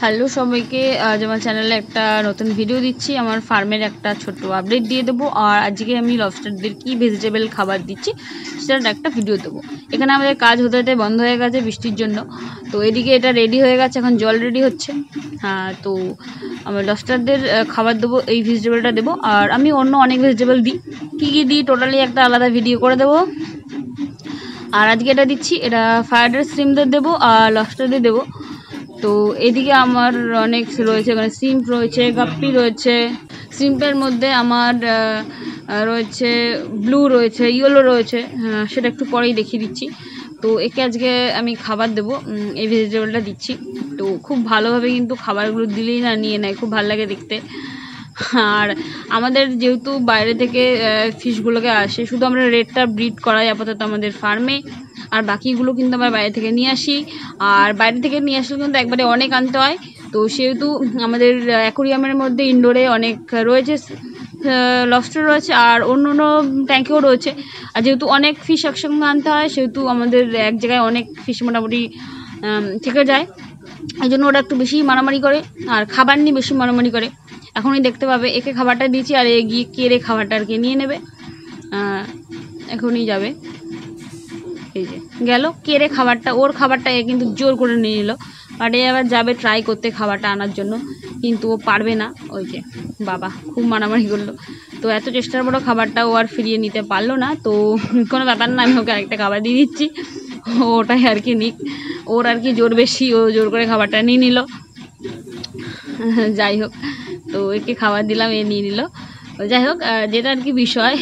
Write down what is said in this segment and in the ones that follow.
Hello সবাইকে, আজ আমার চ্যানেলে একটা নতুন ভিডিও দিচ্ছি। আমার ফার্মের একটা ছোট্ট আপডেট দিয়ে দেবো। আর আজকে আমি লবস্টারদের কি ভেজিটেবল খাবার দিচ্ছি সেটার একটা ভিডিও দেবো। এখানে আমাদের কাজ হতে হতে বন্ধ হয়ে গেছে বৃষ্টির জন্য। তো এদিকে এটা রেডি হয়ে গেছে, এখন জল রেডি হচ্ছে। হ্যাঁ, তো আমি লবস্টারদের খাবার দেবো, এই ভেজিটেবলটা দেবো। আর আমি অন্য অনেক ভেজিটেবল দিই, কী কী দিই টোটালি একটা আলাদা ভিডিও করে দেবো। আর আজকে এটা দিচ্ছি, এটা ফ্রাইড রাইস শ্রিম্পদের দেবো আর লবস্টারদের দেবো। তো এদিকে আমার অনেক রয়েছে, মানে শ্রিম্প রয়েছে, গাপ্পি রয়েছে। শ্রিম্পের মধ্যে আমার রয়েছে ব্লু রয়েছে, ইয়েলো রয়েছে, সেটা একটু পরেই দেখিয়ে দিচ্ছি। তো একে আজকে আমি খাবার দেবো, এই ভেজিটেবলটা দিচ্ছি। তো খুব ভালোভাবে কিন্তু খাবারগুলো দিলেই না নিয়ে নেয়, খুব ভালো লাগে দেখতে। আর আমাদের যেহেতু বাইরে থেকে ফিশগুলোকে আসে, শুধু আমরা রেডটা ব্রিড করাই আপাতত আমাদের ফার্মে, আর বাকিগুলো কিন্তু আমরা বাইরে থেকে নিয়ে আসি। আর বাইরে থেকে নিয়ে আসলে কিন্তু একবারে অনেক আনতে হয়। তো সেহেতু আমাদের অ্যাকোরিয়ামের মধ্যে ইনডোরে অনেক রয়েছে, লবস্টার রয়েছে আর অন্য অন্য ট্যাঙ্কেও রয়েছে। আর যেহেতু অনেক ফিশ একসঙ্গে আনতে হয়, সেহেতু আমাদের এক জায়গায় অনেক ফিশ মোটামুটি থেকে যায়। এই জন্য ওরা একটু বেশি মারামারি করে, আর খাবার নিয়ে বেশি মারামারি করে। এখনই দেখতে পাবে, একে খাবারটা দিয়েছি আর এ গিয়ে কেড়ে খাবারটা আর কি নিয়ে নেবে, এখনই যাবে। এই যে গেল কেড়ে খাবারটা, ওর খাবারটা এ কিন্তু জোর করে নিয়ে নিল। বাট এ আবার যাবে ট্রাই করতে খাবারটা আনার জন্য, কিন্তু ও পারবে না। ওই যে বাবা খুব মারামারি করলো। তো এত চেষ্টার পরও খাবারটা ও আর ফিরিয়ে নিতে পারলো না। তো কোনো ব্যাপার না, আমি ওকে আরেকটা খাবার দিয়ে দিচ্ছি, ওটাই আর কি নিক। ওর আর কি জোর বেশি, ও জোর করে খাবারটা নিয়ে নিল। যাই হোক, তো একে খাবার দিলাম, এ নিয়ে নিল। যাই হোক, যেটা আর কি বিষয়,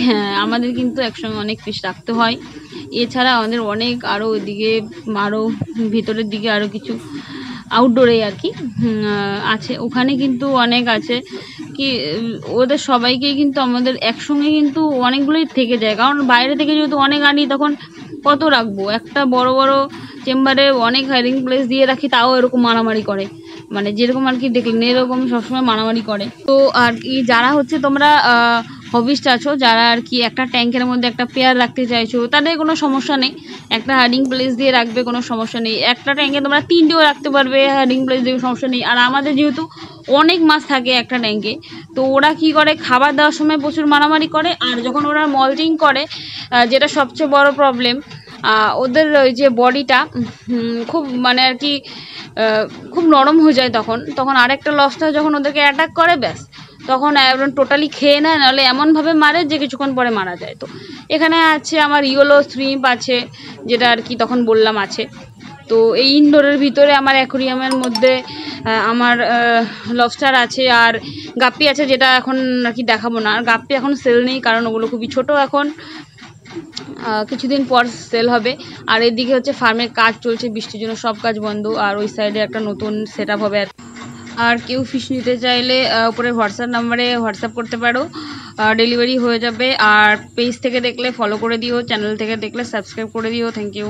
আমাদের কিন্তু একসঙ্গে অনেক ফিশ রাখতে হয়। এছাড়া আমাদের অনেক আরও ওইদিকে আরও ভিতরের দিকে আরও কিছু আউটডোরে আর কি আছে, ওখানে কিন্তু অনেক আছে কি, ওদের সবাইকেই কিন্তু আমাদের একসঙ্গে কিন্তু অনেকগুলোই থেকে যায়। কারণ বাইরে থেকে যেহেতু অনেক আনি, তখন কত রাখবো, একটা বড় বড় চেম্বারে অনেক হাইডিং প্লেস দিয়ে রাখি, তাও এরকম মারামারি করে। মানে যেরকম আর কি দেখলেন, এরকম সবসময় মারামারি করে। তো আর কি যারা হচ্ছে তোমরা হবিস্ট আছো, যারা আর কি একটা ট্যাঙ্কের মধ্যে একটা পেয়ার রাখতে চাইছো, তাদের কোনো সমস্যা নেই, একটা হাইডিং প্লেস দিয়ে রাখবে, কোনো সমস্যা নেই। একটা ট্যাঙ্কে তোমরা 3টেও রাখতে পারবে, হাইডিং প্লেস দিয়ে সমস্যা নেই। আর আমাদের যেহেতু অনেক মাছ থাকে একটা ট্যাঙ্কে, তো ওরা কি করে খাবার দেওয়ার সময় প্রচুর মারামারি করে। আর যখন ওরা মল্টিং করে, যেটা সবচেয়ে বড় প্রবলেম, ওদের ওই যে বডিটা খুব মানে আর কি খুব নরম হয়ে যায়। তখন আরেকটা লবস্টার যখন ওদেরকে অ্যাটাক করে, ব্যাস তখন একদম টোটালি খেয়ে নেয়, নাহলে এমনভাবে মারে যে কিছুক্ষণ পরে মারা যায়। তো এখানে আছে আমার ইয়েলো শ্রিম্প আছে, যেটা আর কি তখন বললাম আছে। তো এই ইনডোরের ভিতরে আমার অ্যাকোরিয়ামের মধ্যে আমার লবস্টার আছে আর গাপ্পি আছে, যেটা এখন আর কি দেখাবো না। আর গাপ্পি এখন সেল নেই, কারণ ওগুলো খুবই ছোট, এখন কিছুদিন পর সেল হবে। আর এদিকে হচ্ছে ফার্মের কাজ চলছে, বৃষ্টির জন্য সব কাজ বন্ধ। আর ওই সাইডে একটা নতুন সেট আপ হবে। আর কেউ ফিশ নিতে চাইলে উপরে হোয়াটসঅ্যাপ নাম্বারে হোয়াটসঅ্যাপ করতে পারো, ডেলিভারি হয়ে যাবে। আর পেজ থেকে দেখলে ফলো করে দিও, চ্যানেল থেকে দেখলে সাবস্ক্রাইব করে দিও। Thank you.